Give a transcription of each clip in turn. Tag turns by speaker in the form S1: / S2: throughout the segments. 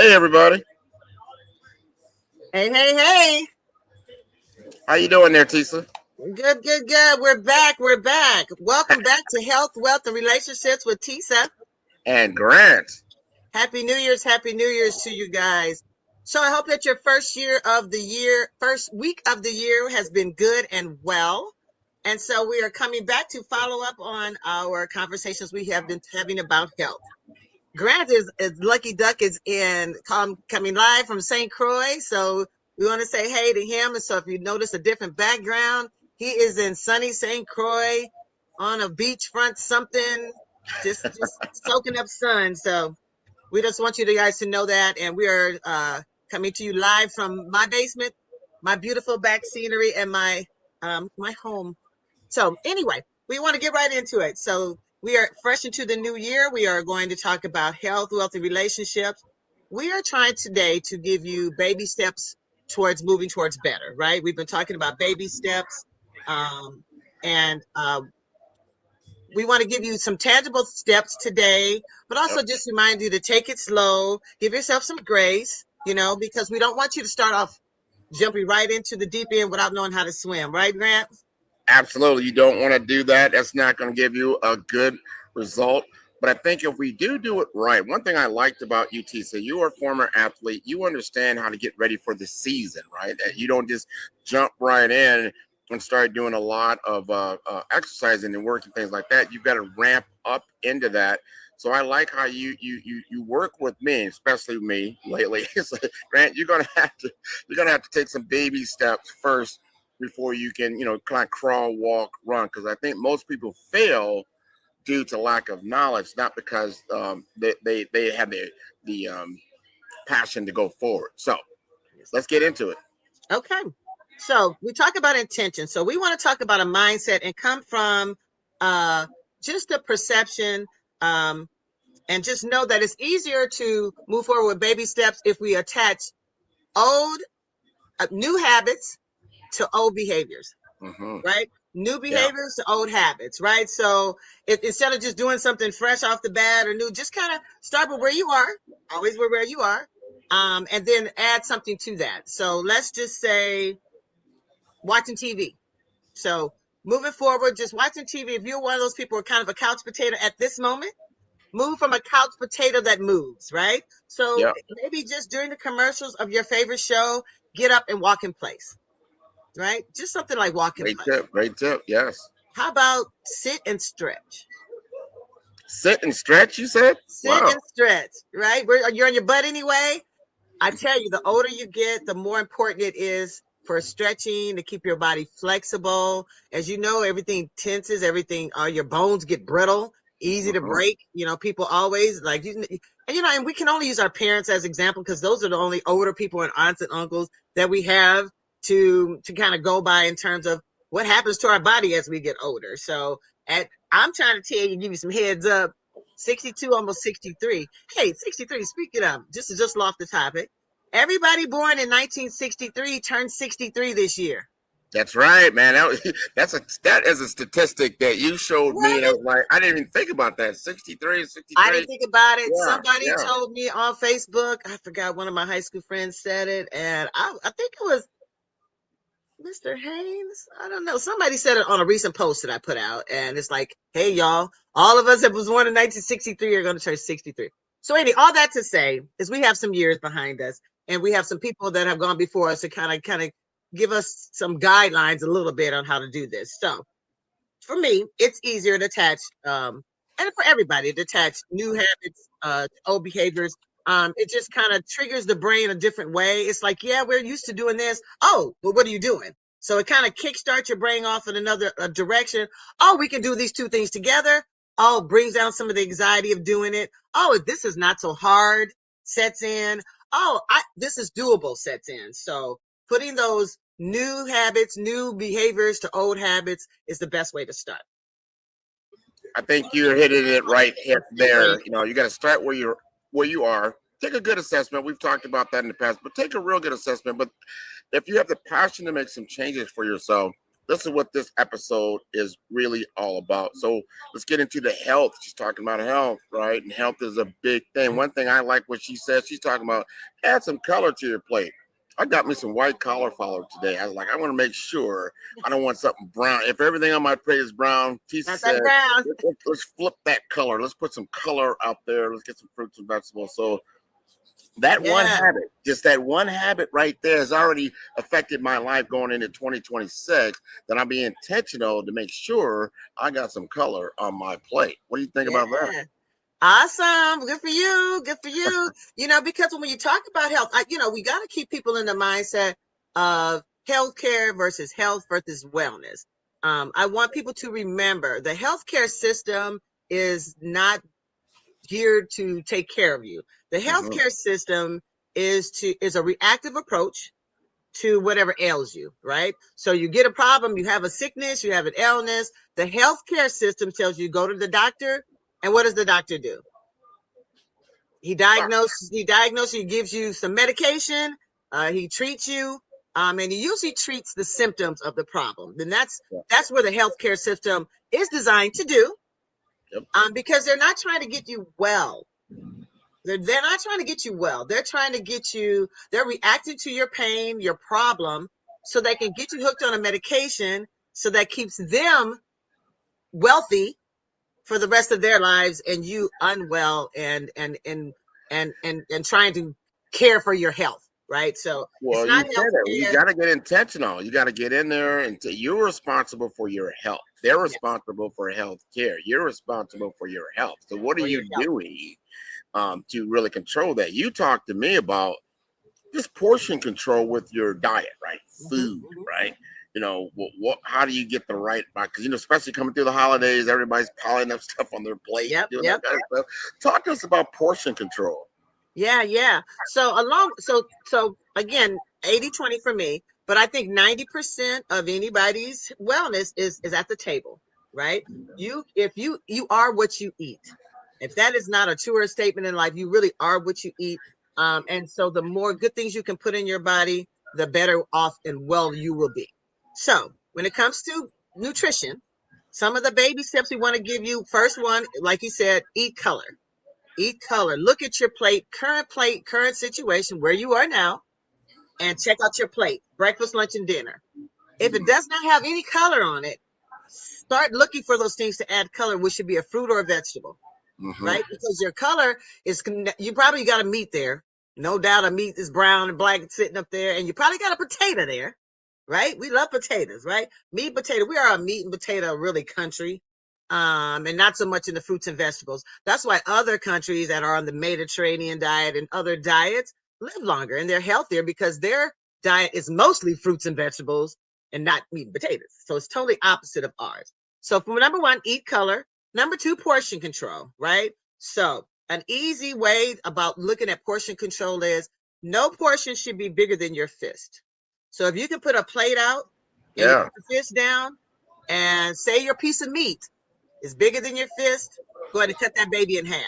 S1: Hey everybody,
S2: Hey, hey, hey.
S1: how you doing there, Tisa?
S2: Good, good, good. We're back. We're back. Welcome back to Health, Wealth, and Relationships with Tisa.
S1: And Grant.
S2: Happy New Year's. Happy New Year's to you guys. So I hope that your first week of the year has been good and well. And so we are coming back to follow up on our conversations we have been having about health. Grant is Lucky Duck is coming live from St. Croix. So we want to say hey to him. And so if you notice a different background, he is in sunny St. Croix on a beachfront something, just soaking up sun. So we just want you guys to know that. And we are coming to you live from my basement, my beautiful back scenery, and my home. So anyway, we want to get right into it. So we are fresh into the new year. We are going to talk about health, wealthy relationships. We are trying today to give you baby steps towards moving towards better, right? We've been talking about baby steps. And we want to give you some tangible steps today, but also
S1: Yep,
S2: just remind you to take it slow, give yourself some grace, because we don't want you to start off jumping right into the deep end without knowing how to swim, right, Grant?
S1: absolutely. You don't want to do that. That's not going to give you a good result. But I think if we do it right, one thing I liked about you, Tisa, you are a former athlete. You understand how to get ready for the season, right? That you don't just jump right in and start doing a lot of exercising and work and things like that. You've got to ramp up into that. So I like how you work with me, especially me lately. So, Grant, you're gonna have to take some baby steps first before you can kind of crawl, walk, run. Because I think most people fail due to lack of knowledge, not because they have the passion to go forward. So let's get into it.
S2: Okay. So we talk about intention. So we want to talk about a mindset and come from uh, just a perception, um, and just know that it's easier to move forward with baby steps if we attach old, new habits to old behaviors,
S1: Hmm.
S2: right? New
S1: Yeah,
S2: behaviors to old habits, right? So if instead of just doing something fresh off the bat or new, just kind of start with where you are, always where you are, and then add something to that. So let's just say watching TV. So moving forward, just watching TV. If you're one of those people who are kind of a couch potato at this moment, move from a couch potato that moves, right? So
S1: yeah.
S2: maybe just during the commercials of your favorite show, get up and walk in place, right? Just something like walk in
S1: Great
S2: place.
S1: tip. Great tip. Yes.
S2: How about sit and stretch?
S1: Sit and stretch. You said.
S2: Sit
S1: Wow.
S2: and stretch, right? You're on your butt anyway. I tell you, the older you get, the more important it is for stretching to keep your body flexible. As you know, everything tenses, your bones get brittle, easy to
S1: Hmm.
S2: break. People always like, and we can only use our parents as example because those are the only older people and aunts and uncles that we have to kind of go by in terms of what happens to our body as we get older. So I'm trying to tell you, give you some heads up. 62, almost 63. Hey, 63, speaking of, just off the topic, everybody born in 1963 turned 63 this year.
S1: That's right, man. That is a statistic that you showed me, and I
S2: Right?
S1: was like, I didn't even think about that. 63,
S2: I
S1: 63.
S2: didn't think about it.
S1: Yeah,
S2: Somebody
S1: yeah.
S2: told me on Facebook, I forgot, one of my high school friends said it, and I think it was Mr. Haynes. I don't know. Somebody said it on a recent post that I put out, and it's like, hey, y'all, all of us that was born in 1963 are going to turn 63. So, anyway, all that to say is we have some years behind us, and we have some people that have gone before us to kind of give us some guidelines a little bit on how to do this. So, for me, it's easier to attach, and for everybody to attach new habits, old behaviors. It just kind of triggers the brain a different way. It's like, yeah, we're used to doing this. Oh, well, what are you doing? So it kind of kickstarts your brain off in another direction. Oh, we can do these two things together. Oh, brings down some of the anxiety of doing it. Oh, this is not so hard. Sets in. Oh, this is doable. Sets in. So putting those new habits, new behaviors to old habits is the best way to start.
S1: I think you're hitting it right here there. You got to start where you are. Take a good assessment. We've talked about that in the past, but take a real good assessment. But if you have the passion to make some changes for yourself, this is what this episode is really all about. So let's get into the health. She's talking about health, right? And health is a big thing. One thing I like what she said, she's talking about add some color to your plate. I got me some white cauliflower today. I was like, I want to make sure I don't want something brown. If everything on my plate is brown, Tisa
S2: That's
S1: said,
S2: that brown.
S1: let's flip that color. Let's put some color out there. Let's get some fruits and vegetables. So that one
S2: Yeah.
S1: habit, just that one habit right there has already affected my life going into 2026. That I'll be intentional to make sure I got some color on my plate. What do you think about that?
S2: Yeah. Awesome. Good for you. Good for you. You know, because when you talk about health, we got to keep people in the mindset of healthcare versus health versus wellness. I want people to remember the healthcare system is not geared to take care of you. The healthcare system is a reactive approach to whatever ails you, right? So you get a problem, you have a sickness, you have an illness. The healthcare system tells you go to the doctor, and what does the doctor do? He diagnoses, he gives you some medication, he treats you, and he usually treats the symptoms of the problem. Then that's where the healthcare system is designed to do, because they're not trying to get you well. They're not trying to get you well. They're trying to get you, they're reacting to your pain, your problem, so they can get you hooked on a medication so that keeps them wealthy for the rest of their lives and you unwell and trying to care for your health, right? So
S1: Well,
S2: it's
S1: you
S2: not
S1: said it. You
S2: healthcare.
S1: got to get intentional. You got to get in there and you're responsible for your health. They're responsible for health care. You're responsible for your health. So what are you doing to really control that? You talked to me about just portion control with your diet, right? Food, right? You know, how do you get the right, because, especially coming through the holidays, everybody's piling up stuff on their plate. Doing that kind of stuff. Talk to us about portion control.
S2: Yeah. So again, 80-20 for me, but I think 90% of anybody's wellness is at the table, right? If you are what you eat. If that is not a truer statement in life, you really are what you eat. And so the more good things you can put in your body, the better off and well you will be. So when it comes to nutrition, some of the baby steps we want to give you, first one, like you said, eat color. Eat color. Look at your plate, current situation, where you are now, and check out your plate, breakfast, lunch, and dinner. If it does not have any color on it, start looking for those things to add color, which should be a fruit or a vegetable, right? Because your color is, you probably got a meat there. No doubt a meat is brown and black sitting up there, and you probably got a potato there, right? We love potatoes, right? Meat, potato. We are a meat and potato really country. And not so much in the fruits and vegetables. That's why other countries that are on the Mediterranean diet and other diets live longer and they're healthier, because their diet is mostly fruits and vegetables and not meat and potatoes. So it's totally opposite of ours. So for number one, eat color. Number two, portion control, right? So an easy way about looking at portion control is no portion should be bigger than your fist. So if you can put a plate out and you put your fist down and say your piece of meat is bigger than your fist, go ahead and cut that baby in half.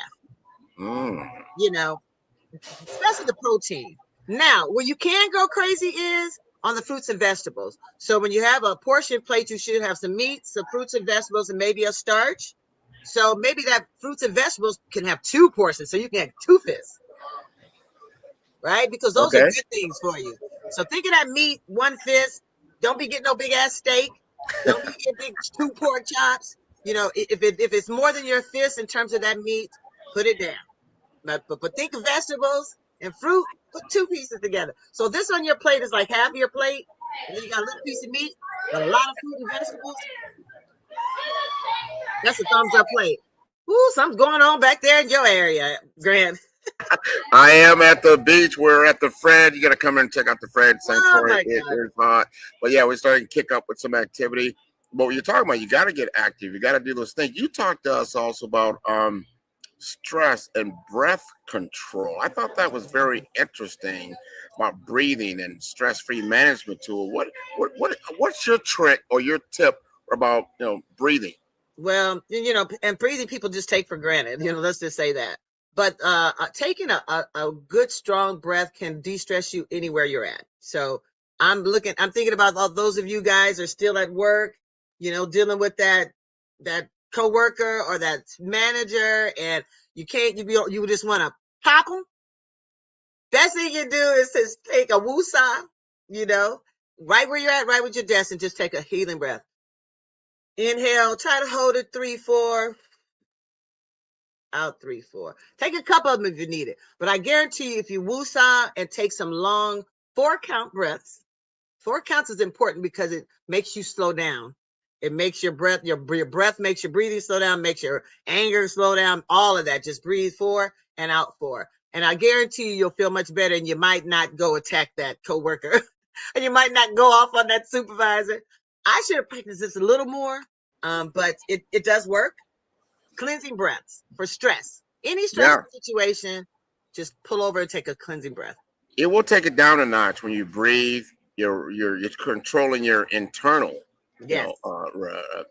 S2: Especially the protein. Now, where you can go crazy is on the fruits and vegetables. So when you have a portion plate, you should have some meat, some fruits and vegetables, and maybe a starch. So maybe that fruits and vegetables can have two portions, so you can have two fists, right? Because those are good things for you. So think of that meat, one fist. Don't be getting no big ass steak. Don't be getting big 2 pork chops. If it's more than your fist in terms of that meat, put it down. But think of vegetables and fruit, put 2 pieces together. So this on your plate is like half your plate, and then you got a little piece of meat, but a lot of fruit and vegetables. That's a thumbs up plate. Ooh, something's going on back there in your area, Grant.
S1: I am at the beach. We're at the Fred. You got to come in and check out the Fred Sanctuary. It is hot. But yeah, we're starting to kick up with some activity. But what you're talking about, you got to get active. You got to do those things. You talked to us also about stress and breath control. I thought that was very interesting about breathing and stress-free management tool. What's your trick or your tip about breathing?
S2: Well, and breathing people just take for granted. Let's just say that. But taking a good strong breath can de-stress you anywhere you're at. So I'm thinking about all those of you guys are still at work, dealing with that coworker or that manager, and you just want to pop them. Best thing you do is just take a woosah, right where you're at, right with your desk, and just take a healing breath. Inhale, try to hold it 3, 4. Out 3, 4. Take a couple of them if you need it. But I guarantee you, if you woosah and take some long 4-count breaths, 4 counts is important because it makes you slow down. It makes your breath makes your breathing slow down, makes your anger slow down, all of that. Just breathe 4 and out 4. And I guarantee you'll feel much better, and you might not go attack that coworker and you might not go off on that supervisor. I should have practiced this a little more, but it does work. Cleansing breaths for stress. Any stressful situation, just pull over and take a cleansing breath.
S1: It will take it down a notch when you breathe. You're controlling your internal,
S2: Yes.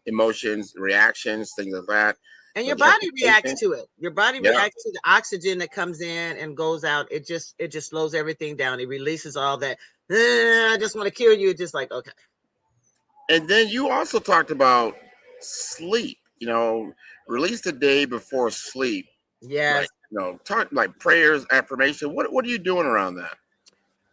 S1: emotions, reactions, things like that.
S2: And your body reacts to it. Your body reacts to the oxygen that comes in and goes out. It just slows everything down. It releases all that. I just want to kill you. It's just like, okay.
S1: And then you also talked about sleep. Release the day before sleep.
S2: Yes.
S1: Talk like prayers, affirmation. What are you doing around that?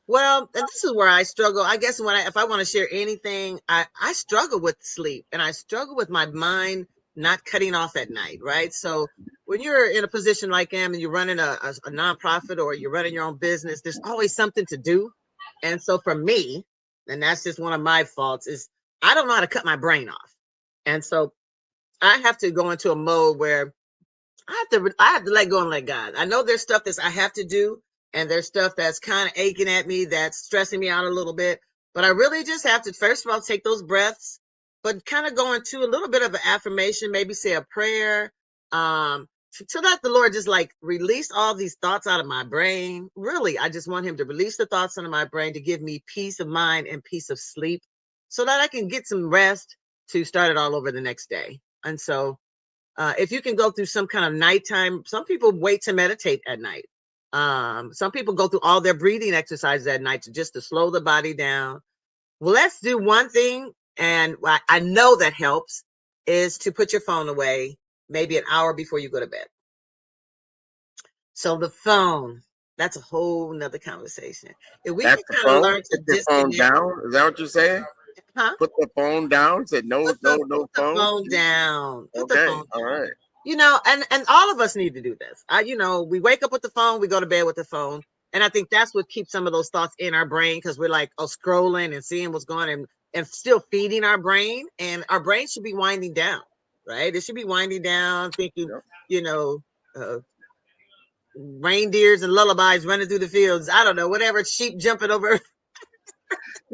S2: Well, and this is where I struggle. I guess if I want to share anything, I struggle with sleep, and I struggle with my mind not cutting off at night, right? So when you're in a position like I am, and you're running a nonprofit or you're running your own business, there's always something to do. And so for me, and that's just one of my faults, is I don't know how to cut my brain off. And so I have to go into a mode where I have to let go and let God. I know there's stuff that I have to do, and there's stuff that's kind of aching at me, that's stressing me out a little bit. But I really just have to, first of all, take those breaths, but kind of go into a little bit of an affirmation, maybe say a prayer, to let the Lord just like release all these thoughts out of my brain. Really, I just want him to release the thoughts out of my brain to give me peace of mind and peace of sleep so that I can get some rest to start it all over the next day. And so if you can go through some kind of nighttime, some people wait to meditate at night. Some people go through all their breathing exercises at night to slow the body down. Well, let's do one thing, and I know that helps, is to put your phone away maybe an hour before you go to bed. So the phone, that's a whole nother conversation. If we can kind of learn to
S1: put the phone down, is that what you're saying?
S2: Huh?
S1: Put the phone down. Said no phone.
S2: Put the phone down. Put the phone down.
S1: All right.
S2: And all of us need to do this. We wake up with the phone, we go to bed with the phone. And I think that's what keeps some of those thoughts in our brain, because we're like, scrolling and seeing what's going on and still feeding our brain. And our brain should be winding down, right? It should be winding down, thinking, reindeers and lullabies running through the fields. I don't know, whatever, sheep jumping over.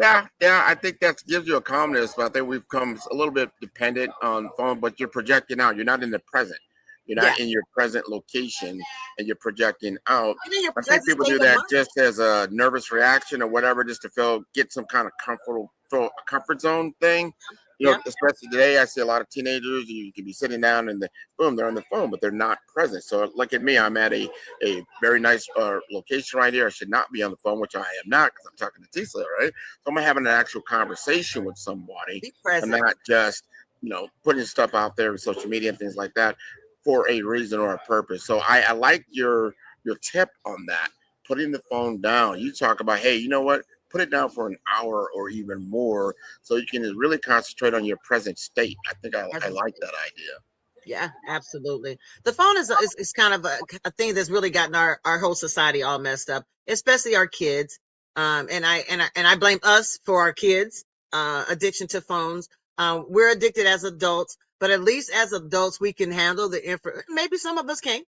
S1: Yeah, I think that gives you a calmness, but I think we've become a little bit dependent on phone, but you're projecting out. You're not in the present. You're not in your present location, and you're projecting out. I think people do that just as a nervous reaction or whatever, just to get some kind of comfort zone thing. Especially today, I see a lot of teenagers. You can be sitting down and boom, they're on the phone, but they're not present. So look at me. I'm at a very nice location right here. I should not be on the phone, which I am not, because I'm talking to Tisla, right? So I'm having an actual conversation with somebody. I'm not just, putting stuff out there on social media and things like that for a reason or a purpose. So I like your tip on that, putting the phone down. You talk about, hey, you know what? Put it down for an hour or even more so you can really concentrate on your present state. I think I like that idea.
S2: Yeah, absolutely. The phone is kind of a thing that's really gotten our whole society all messed up, especially our kids. And I blame us for our kids' addiction to phones. We're addicted as adults, but at least as adults, we can handle maybe some of us can't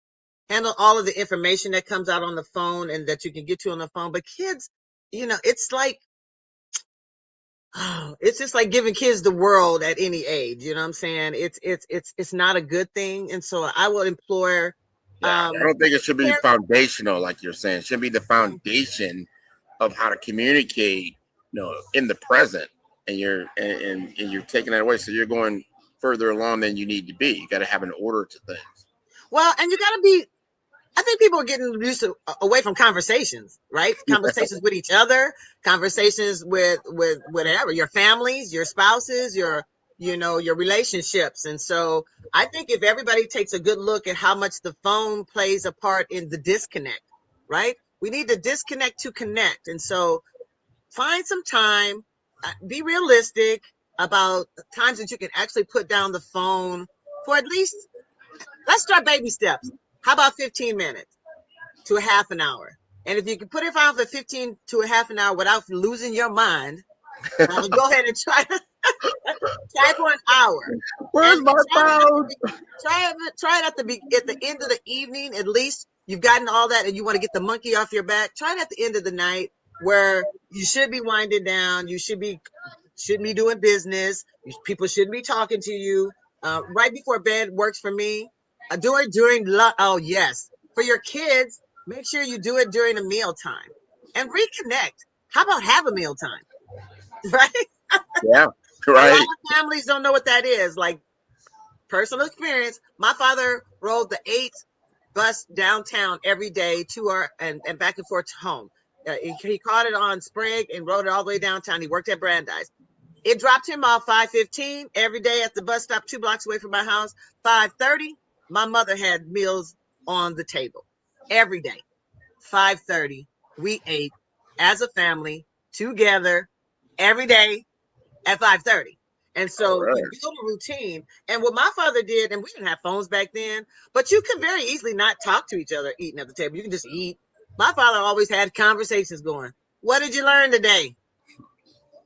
S2: handle all of the information that comes out on the phone and that you can get to on the phone. But kids, it's like, it's just like giving kids the world at any age. You know what I'm saying? It's not a good thing. And so I will implore.
S1: I don't think it should be foundational, like you're saying. It should be the foundation of how to communicate, in the present. And you're taking that away. So you're going further along than you need to be. You got to have an order to things.
S2: Well, and you got to be I think people are getting used to away from conversations, right? Conversations with each other, conversations with whatever, your families, your spouses, your relationships. And so I think if everybody takes a good look at how much the phone plays a part in the disconnect, right? We need to disconnect to connect. And so find some time, be realistic about times that you can actually put down the phone for at least, let's start baby steps. How about 15 minutes to a half an hour? And if you can put it on for 15 to a half an hour without losing your mind, go ahead and try for an hour.
S1: Where's
S2: And
S1: my phone?
S2: try it at the end of the evening. At least you've gotten all that, and you want to get the monkey off your back. Try it at the end of the night, where you should be winding down. You shouldn't be doing business. People shouldn't be talking to you. Right before bed works for me. Do it during oh yes, for your kids. Make sure you do it during a meal time and reconnect. How about have a meal time? Right?
S1: Yeah,
S2: A lot
S1: right.
S2: of families don't know what that is. Like, personal experience, my father rode the 8 bus downtown every day to our and back and forth to home. He caught it on Sprague and rode it all the way downtown. He worked at Brandeis. It dropped him off 5:15 every day at the bus stop 2 blocks away from my house. 5:30, my mother had meals on the table every day. 5:30, we ate as a family together every day at 5:30. And so you
S1: Correct.
S2: build a routine. And what my father did, and we didn't have phones back then, but you could very easily not talk to each other eating at the table. You can just eat. My father always had conversations going. What did you learn today?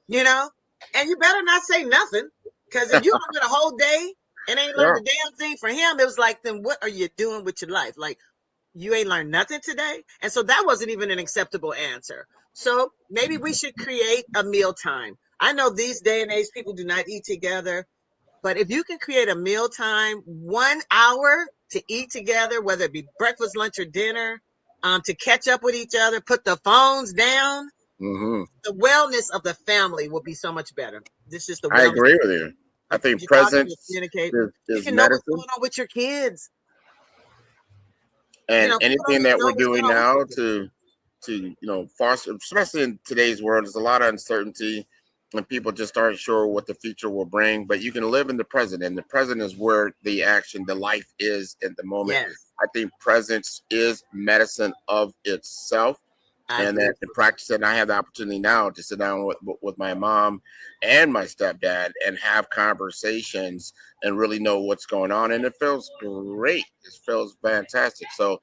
S2: You know? And you better not say nothing. Because if you went a whole day and ain't learned
S1: Yeah.
S2: a damn thing, for him, it was like, then what are you doing with your life? Like, you ain't learned nothing today. And so that wasn't even an acceptable answer. So maybe we should create a meal time. I know these day and age people do not eat together, but if you can create a meal time, 1 hour to eat together, whether it be breakfast, lunch, or dinner, to catch up with each other, put the phones down,
S1: Hmm.
S2: the wellness of the family will be so much better. This is the
S1: I
S2: wellness.
S1: agree with you. I think
S2: You talk, you
S1: presence
S2: communicate. You
S1: is
S2: can know what's
S1: medicine,
S2: going on with your kids.
S1: and
S2: People don't
S1: anything
S2: even
S1: that
S2: know
S1: we're
S2: what's going
S1: doing
S2: on with
S1: now
S2: people.
S1: to foster, especially in today's world, there's a lot of uncertainty, and people just aren't sure what the future will bring. But you can live in the present, and the present is where the action, the life is in the moment.
S2: Yes,
S1: I think presence is medicine of itself,
S2: I
S1: and
S2: agree.
S1: that to practice it. And I have the opportunity now to sit down with my mom and my stepdad and have conversations and really know what's going on. And it feels great. It feels fantastic. So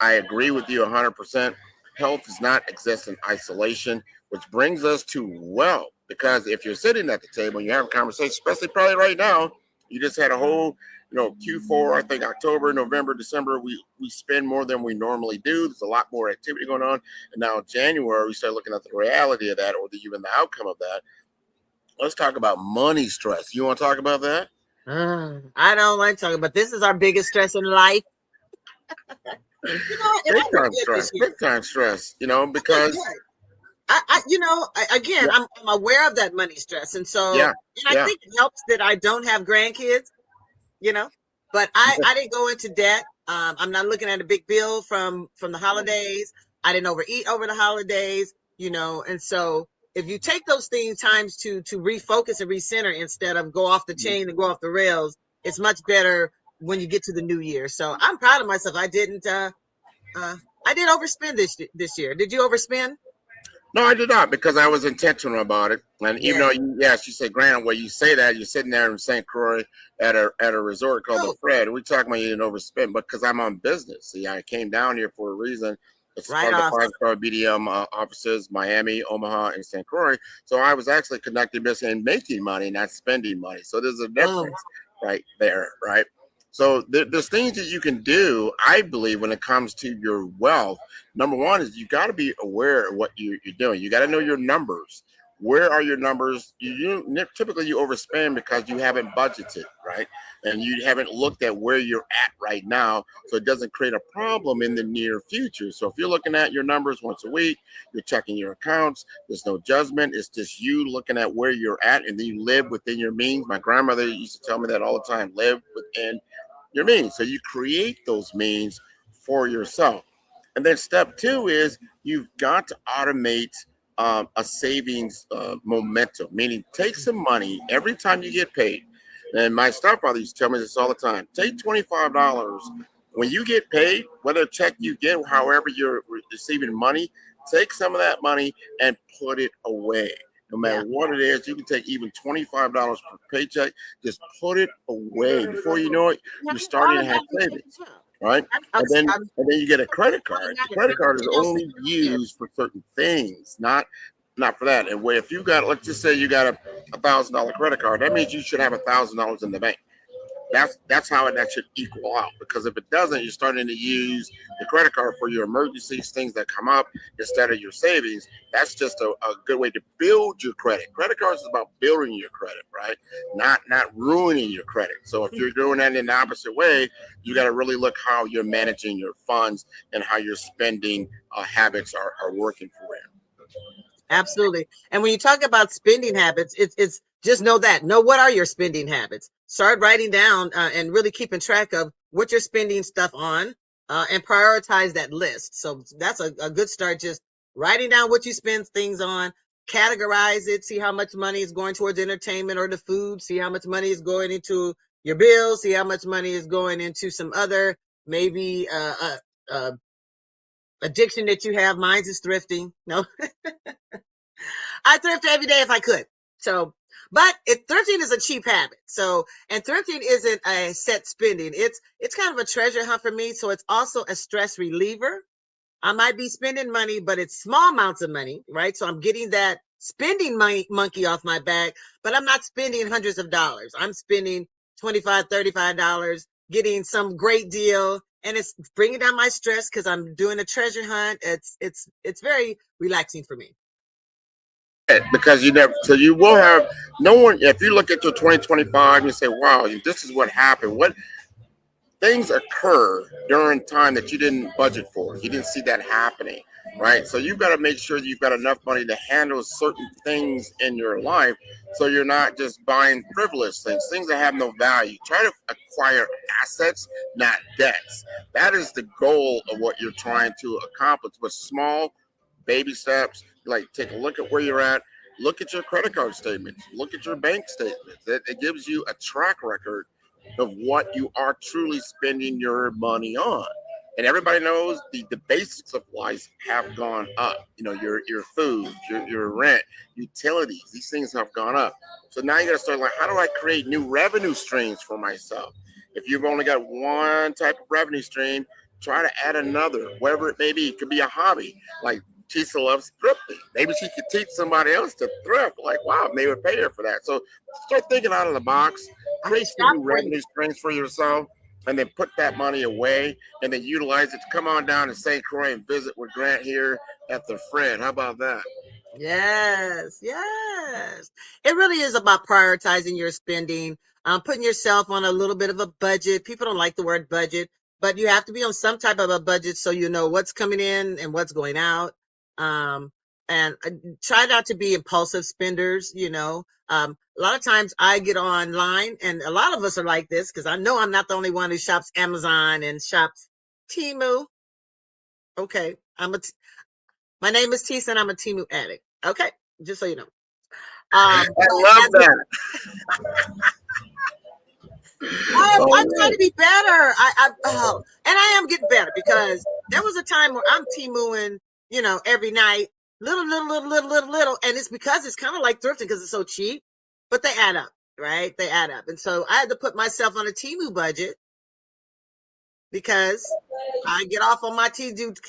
S1: I agree with you 100%. Health does not exist in isolation, which brings us to wealth. Because if you're sitting at the table and you have a conversation, especially probably right now, you just had a whole, Q4, I think October, November, December, we spend more than we normally do. There's a lot more activity going on. And now January, we start looking at the reality of that, or even the outcome of that. Let's talk about money stress. You want to talk about that?
S2: I don't like talking, but this is our biggest stress in life. And
S1: Big
S2: I did
S1: time
S2: good
S1: stress.
S2: this year.
S1: Big time stress.
S2: I did
S1: Because
S2: good. Again,
S1: yeah,
S2: I'm aware of that money stress, and so,
S1: yeah,
S2: and I
S1: yeah.
S2: think it helps that I don't have grandkids, you know. But I didn't go into debt. I'm not looking at a big bill from the holidays. I didn't overeat over the holidays, and so if you take those things times to refocus and recenter instead of go off the chain and go off the rails, it's much better when you get to the new year. So I'm proud of myself. I did overspend this year. Did you overspend?
S1: No, I did not, because I was intentional about it. And even though
S2: Yeah.
S1: yes, you said, Grant, where you say that, you're sitting there in St. Croix at a resort called the
S2: Oh,
S1: Fred. We talking about you didn't overspend, but because I'm on business. See, I came down here for a reason. It's
S2: right
S1: part of the
S2: off.
S1: five-star BDM offices, Miami, Omaha, and St. Croix. So I was actually connecting business and making money, not spending money. So there's a
S2: Boom.
S1: difference right there, right? So there's things that you can do, I believe, when it comes to your wealth. Number one is you got to be aware of what you're doing. You got to know your numbers. Where are your numbers? Typically you overspend because you haven't budgeted, right? And you haven't looked at where you're at right now, so it doesn't create a problem in the near future. So if you're looking at your numbers once a week, you're checking your accounts. There's no judgment. It's just you looking at where you're at, and then you live within your means. My grandmother used to tell me that all the time: live within your means. So you create those means for yourself. And then step two is you've got to automate a savings momentum, meaning take some money every time you get paid. And my stepfather used to tell me this all the time. Take $25 when you get paid, whether check you get, however you're receiving money, take some of that money and put it away. No matter what it is, you can take even $25 per paycheck, just put it away. Before you know it, you're starting to have savings, right? And then you get a credit card. The credit card is only used for certain things, not for that. And if you got, let's just say you got a $1,000 credit card, that means you should have $1,000 in the bank. That's how that should equal out. Because if it doesn't, you're starting to use the credit card for your emergencies, things that come up instead of your savings. That's just a good way to build your credit. Credit cards is about building your credit, right? Not ruining your credit. So if you're doing that in the opposite way, you got to really look how you're managing your funds and how your spending habits are working for you.
S2: Absolutely. And when you talk about spending habits, it's just know what are your spending habits. Start writing down and really keeping track of what you're spending stuff on and prioritize that list. So that's a good start. Just writing down what you spend things on, categorize it, see how much money is going towards entertainment or the food, see how much money is going into your bills, see how much money is going into some other maybe addiction that you have. Mine is thrifting. No, I thrift every day if I could. So, but thrifting is a cheap habit. So, and thrifting isn't a set spending. It's kind of a treasure hunt for me. So it's also a stress reliever. I might be spending money, but it's small amounts of money, right? So I'm getting that spending money monkey off my back, but I'm not spending hundreds of dollars. I'm spending $25, $35, getting some great deal. And it's bringing down my stress because I'm doing a treasure hunt. It's very relaxing for me.
S1: Because you will have no one. If you look at your 2025 and you say, wow, this is what happened. What things occur during time that you didn't budget for. You didn't see that happening, right? So you've got to make sure you've got enough money to handle certain things in your life, so you're not just buying frivolous things that have no value. Try to acquire assets, not debts. That is the goal of what you're trying to accomplish. With small baby steps, like take a look at where you're at. Look at your credit card statements. Look at your bank statements. It gives you a track record of what you are truly spending your money on. And everybody knows the basics of life have gone up. You know, your food, your rent, utilities, these things have gone up. So now you got to start like, how do I create new revenue streams for myself? If you've only got one type of revenue stream, try to add another, whatever it may be. It could be a hobby. Like Tisa loves thrifting. Maybe she could teach somebody else to thrift. Like, wow, they would pay her for that. So start thinking out of the box, create some new revenue streams for yourself, and then put that money away and then utilize it to come on down to St. Croix and visit with Grant here at the Fred. How about that?
S2: Yes. It really is about prioritizing your spending, putting yourself on a little bit of a budget. People don't like the word budget, but you have to be on some type of a budget so you know what's coming in and what's going out. And try not to be impulsive spenders, you know. A lot of times I get online, and a lot of us are like this because I know I'm not the only one who shops Amazon and shops Temu. Okay, my name is Tisa and I'm a Temu addict. Okay, just so you know.
S1: I love that.
S2: I'm trying to be better. And I am getting better because there was a time where I'm Temuing, you know, every night, little, and it's because it's kind of like thrifting because it's so cheap, but they add up, right? They add up, and so I had to put myself on a Temu budget because I get off on my tangents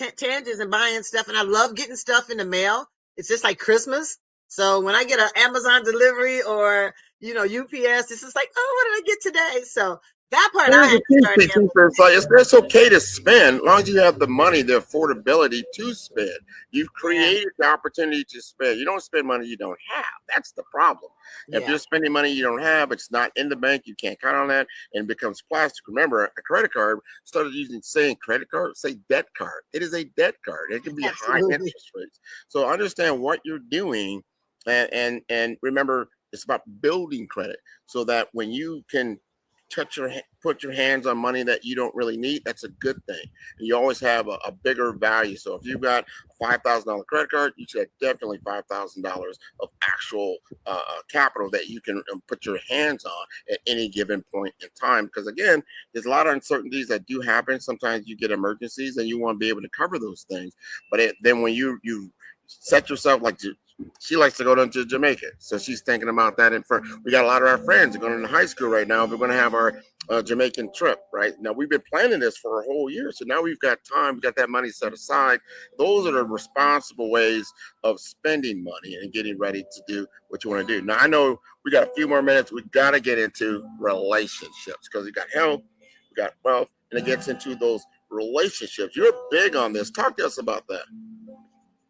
S2: and buying stuff, and I love getting stuff in the mail. It's just like Christmas. So when I get an Amazon delivery or, you know, UPS, it's just like, oh, what did I get today? So that part
S1: it's okay to spend as long as you have the money, the affordability to spend. You've created the opportunity to spend. You don't spend money you don't have. That's the problem. If you're spending money you don't have, it's not in the bank, you can't count on that, and it becomes plastic. Remember, a credit card started saying credit card, say debt card. It is a debt card. It can be high interest rates. So understand what you're doing, and remember, it's about building credit so that when you can put your hands on money that you don't really need, that's a good thing. And you always have a bigger value. So if you've got a $5,000 credit card, you should have definitely $5,000 of actual capital that you can put your hands on at any given point in time. Because again, there's a lot of uncertainties that do happen. Sometimes you get emergencies, and you want to be able to cover those things. But then when you set yourself, like she likes to go to Jamaica, so she's thinking about that. We got a lot of our friends are going to high school right now. We're going to have our Jamaican trip right now. We've been planning this for a whole year, so now we've got time. We've got that money set aside. Those are the responsible ways of spending money and getting ready to do what you want to do. Now I know we got a few more minutes. We got to get into relationships, because we got health, we got wealth, and it gets into those relationships. You're big on this. Talk to us about that.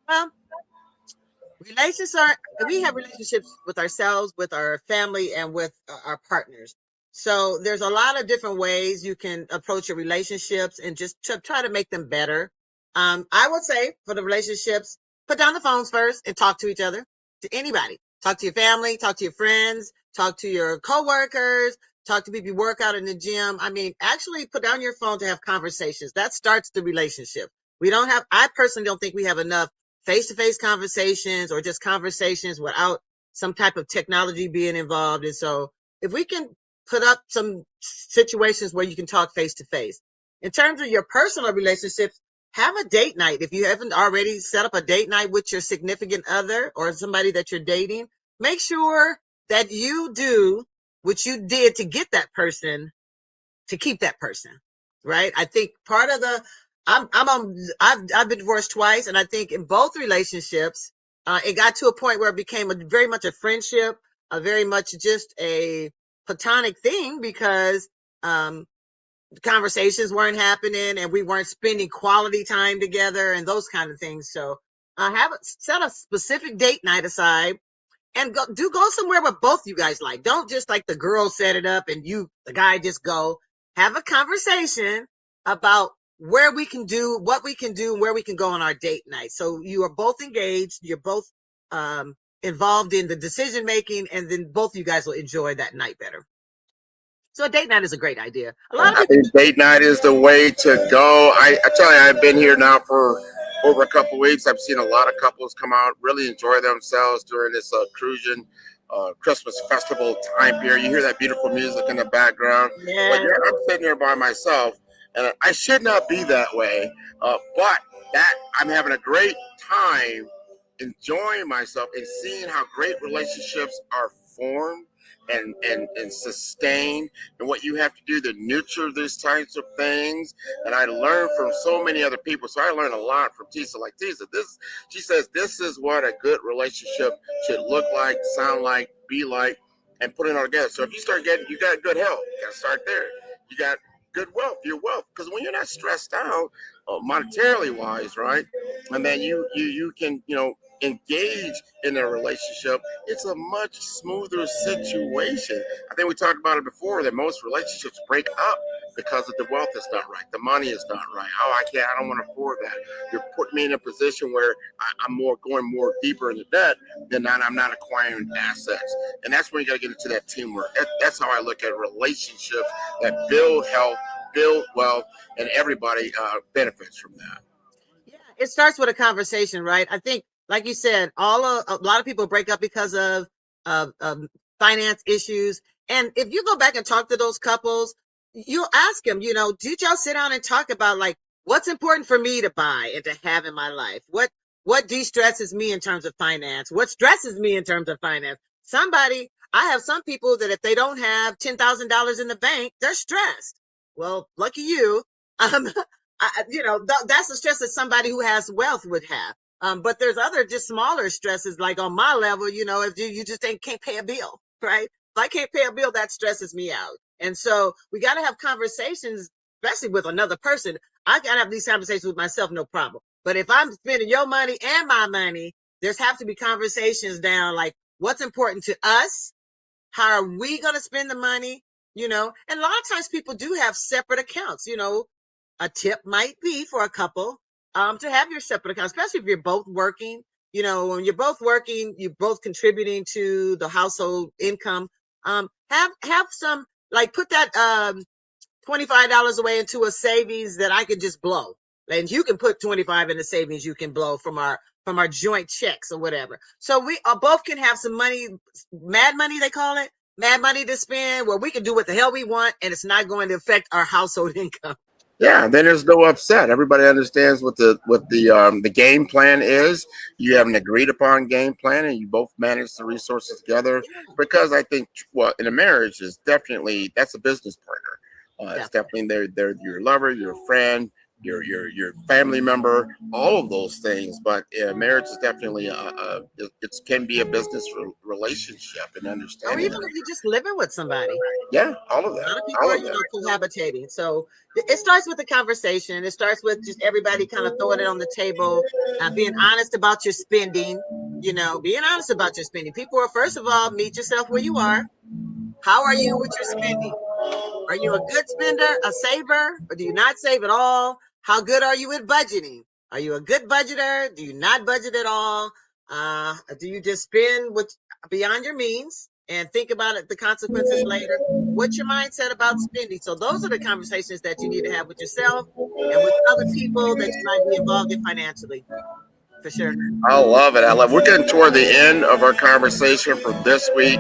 S2: Well, we have relationships with ourselves, with our family, and with our partners. So there's a lot of different ways you can approach your relationships and just try to make them better. I would say for the relationships, put down the phones first and talk to each other, to anybody. Talk to your family, talk to your friends, talk to your coworkers, talk to people you work out in the gym. I mean, actually put down your phone to have conversations. That starts the relationship. I personally don't think we have enough face-to-face conversations, or just conversations without some type of technology being involved. And so if we can put up some situations where you can talk face-to-face. In terms of your personal relationships, have a date night. If you haven't already set up a date night with your significant other or somebody that you're dating, make sure that you do what you did to get that person to keep that person, right? I think part of I've been divorced twice, and I think in both relationships, it got to a point where it became very much a friendship, a very much just a platonic thing, because conversations weren't happening and we weren't spending quality time together and those kind of things. So set a specific date night aside and go somewhere where both you guys like. Don't just like the girl set it up and the guy just go. Have a conversation about where we can do, what we can do, where we can go on our date night. So you are both engaged, you're both involved in the decision making, and then both of you guys will enjoy that night better. So a date night is a great idea. A lot of people,
S1: I think date night is the way to go. I tell you, I've been here now for over a couple of weeks. I've seen a lot of couples come out, really enjoy themselves during this Crucian Christmas festival time period. You hear that beautiful music in the background.
S2: yeah.
S1: But I'm sitting here by myself, and I should not be that way. But I'm having a great time enjoying myself and seeing how great relationships are formed and sustained, and what you have to do to nurture these types of things. And I learned from so many other people. So I learned a lot from Tisa. Like Tisa, she says this is what a good relationship should look like, sound like, be like, and put it all together. So if you got good health, you got to start there. You got good wealth, your wealth, because when you're not stressed out monetarily wise, right, and then you can engage in a relationship, it's a much smoother situation. I think we talked about it before, that most relationships break up because the wealth is not right, the money is not right. I don't want to afford that. You're putting me in a position where I'm going more deeper into debt than I'm not acquiring assets. And that's when you got to get into that teamwork. That's how I look at relationships that build health, build wealth, and everybody benefits from that.
S2: Yeah, it starts with a conversation, right? I think, like you said, a lot of people break up because of finance issues. And if you go back and talk to those couples, you'll ask them, did y'all sit down and talk about, like, what's important for me to buy and to have in my life? What de-stresses me in terms of finance? What stresses me in terms of finance? I have some people that if they don't have $10,000 in the bank, they're stressed. Well, lucky you. That's the stress that somebody who has wealth would have. But there's other just smaller stresses, like on my level, if you just can't pay a bill, right? If I can't pay a bill, that stresses me out. And so we got to have conversations, especially with another person. I got to have these conversations with myself, no problem. But if I'm spending your money and my money, there's have to be conversations down, like, what's important to us? How are we going to spend the money? And a lot of times people do have separate accounts. A tip might be for a couple to have your separate accounts, especially if you're both working. When you're both working, you're both contributing to the household income. Have some, like put that $25 away into a savings that I could just blow. And you can put 25 in the savings you can blow from our joint checks or whatever. So we both can have some money, mad money they call it, mad money to spend, where we can do what the hell we want and it's not going to affect our household income.
S1: Yeah, then there's no upset. Everybody understands what the game plan is. You have an agreed upon game plan, and you both manage the resources together. Because I think, well, in a marriage is definitely that's a business partner. It's definitely they're your lover, your friend, your family member, all of those things. But marriage is definitely it can be a business relationship and understanding.
S2: Or even if you're just living with somebody.
S1: Yeah, all of that.
S2: A lot of people are, cohabitating. So it starts with the conversation. It starts with just everybody kind of throwing it on the table, being honest about your spending. Being honest about your spending. People are, first of all, meet yourself where you are. How are you with your spending? Are you a good spender, a saver, or do you not save at all? How good are you at budgeting? Are you a good budgeter? Do you not budget at all? Do you just spend beyond your means and think about the consequences later? What's your mindset about spending? So those are the conversations that you need to have with yourself and with other people that you might be involved in financially. For sure.
S1: I love it. We're getting toward the end of our conversation for this week.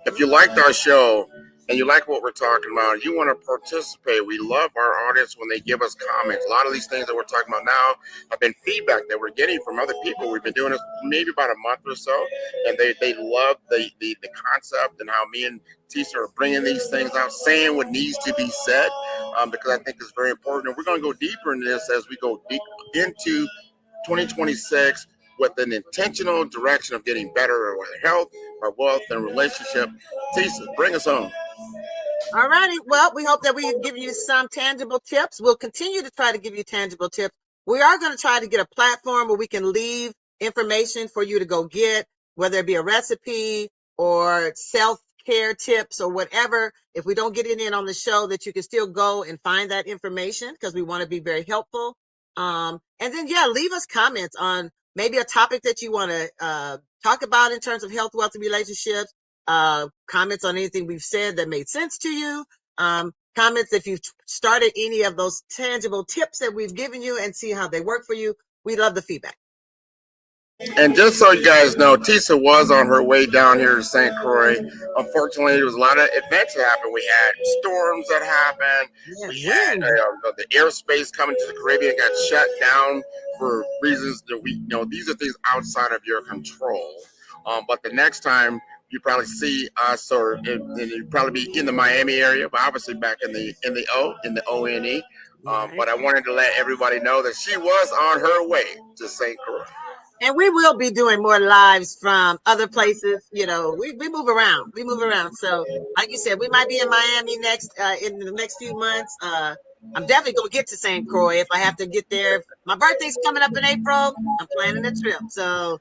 S1: If you liked our show and you like what we're talking about, you want to participate, we love our audience when they give us comments. A lot of these things that we're talking about now have been feedback that we're getting from other people. We've been doing this maybe about a month or so, and they love the concept and how me and Tisa are bringing these things out, saying what needs to be said, because I think it's very important. And we're going to go deeper into this as we go deep into 2026 with an intentional direction of getting better with our health, our wealth, and relationship. Tisa, bring us home.
S2: All righty. Well, we hope that we can give you some tangible tips. We'll continue to try to give you tangible tips. We are going to try to get a platform where we can leave information for you to go get, whether it be a recipe or self-care tips or whatever. If we don't get it in on the show, that you can still go and find that information, because we want to be very helpful. And then, leave us comments on maybe a topic that you want to talk about in terms of health, wealth, and relationships. Comments on anything we've said that made sense to you. Comments if you've started any of those tangible tips that we've given you and see how they work for you. We love the feedback.
S1: And just so you guys know, Tisa was on her way down here to St. Croix. Unfortunately, there was a lot of events that happened. We had storms that happened. We had the airspace coming to the Caribbean got shut down for reasons that these are things outside of your control. But the next time you probably see us, or you probably be in the Miami area, but obviously back in the ONE. But I wanted to let everybody know that she was on her way to St. Croix.
S2: And we will be doing more lives from other places. We move around. So like you said, we might be in Miami in the next few months. I'm definitely going to get to St. Croix if I have to get there. My birthday's coming up in April. I'm planning a trip. So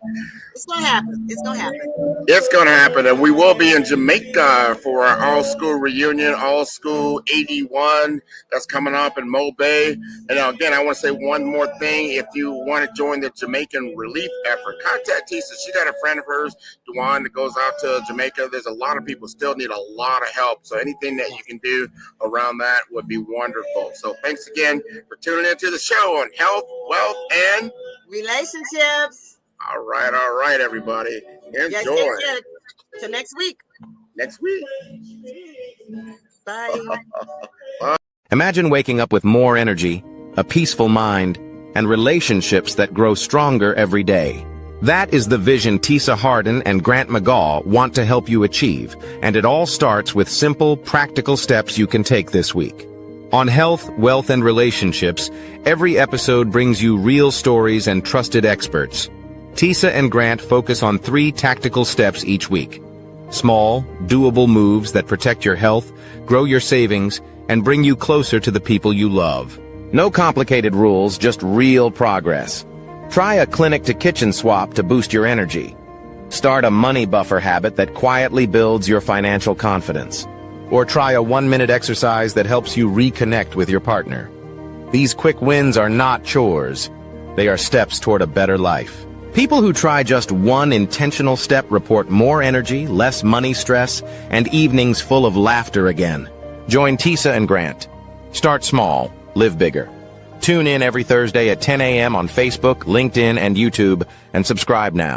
S2: it's going to happen. It's going to happen. And we will be in Jamaica for our all-school reunion, all-school 81. That's coming up in Mo Bay. And again, I want to say one more thing. If you want to join the Jamaican relief effort, contact Tisa. She got a friend of hers, Duane, that goes out to Jamaica. There's a lot of people still need a lot of help. So anything that you can do around that would be wonderful. So thanks again for tuning into the show on health, wealth, and relationships.
S1: All right, everybody. Enjoy.
S2: Till next week. Bye.
S3: Imagine waking up with more energy, a peaceful mind, and relationships that grow stronger every day. That is the vision Tisa Harden and Grant McGaw want to help you achieve, and it all starts with simple, practical steps you can take this week. On Health, Wealth, and Relationships, every episode brings you real stories and trusted experts. Tisa and Grant focus on 3 tactical steps each week. Small, doable moves that protect your health, grow your savings, and bring you closer to the people you love. No complicated rules, just real progress. Try a clinic-to-kitchen swap to boost your energy. Start a money buffer habit that quietly builds your financial confidence. Or try a 1-minute exercise that helps you reconnect with your partner. These quick wins are not chores. They are steps toward a better life. People who try just one intentional step report more energy, less money stress, and evenings full of laughter again. Join Tisa and Grant. Start small, live bigger. Tune in every Thursday at 10 a.m. on Facebook, LinkedIn, and YouTube, and subscribe now.